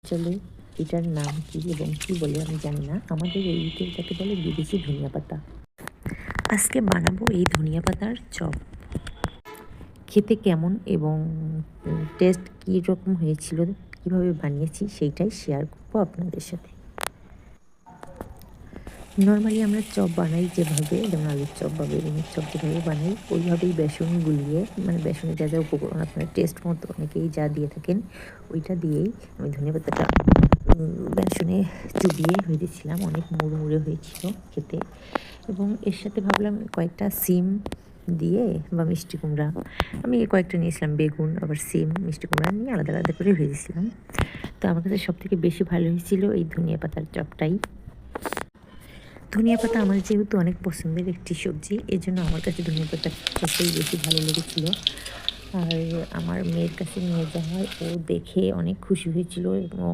আসলে এটার নাম কি এবং কি বলে আমি জানি না। আমাদের এইদিকে এটাকে বলে বিদেশি ধনিয়া পাতা। আজকে বানাবো এই ধনিয়া পাতার চপ। খেতে কেমন এবং টেস্ট কী রকম হয়েছিল, কীভাবে বানিয়েছি সেইটাই শেয়ার করবো আপনাদের সাথে। নর্মালি আমরা চপ বানাই যেভাবে, যেমন আলুর চপ বা বেগুনের চপ যেভাবে বানাই ওইভাবেই বেসন গুলিয়ে, মানে বেসনে যা যা উপকরণ আপনার টেস্ট মতো অনেকেই যা দিয়ে থাকেন ওইটা দিয়েই আমি ধনিয়া পাতাটা বেসনে চুবিয়ে ভেজেছিলাম। অনেক মুড়মুড়ে হয়েছিল খেতে। এবং এর সাথে ভাবলাম কয়েকটা সিম দিয়ে বা মিষ্টি কুমড়া, আমি কয়েকটা নিয়েছিলাম, বেগুন আবার সিম মিষ্টি কুমড়া নিয়ে আলাদা আলাদা করে ভেজেছিলাম। তো আমার কাছে সবথেকে বেশি ভালো হয়েছিল এই ধনিয়া পাতার চপটাই। ধনিয়া পাতা আমার যেহেতু অনেক পছন্দের একটি সবজি, এই জন্য আমার কাছে ধনিয়া পাতার চপটাই বেশি ভালো লেগেছিলো। আর আমার মেয়ের কাছে নিয়ে যাওয়ায় ও দেখে অনেক খুশি হয়েছিল এবং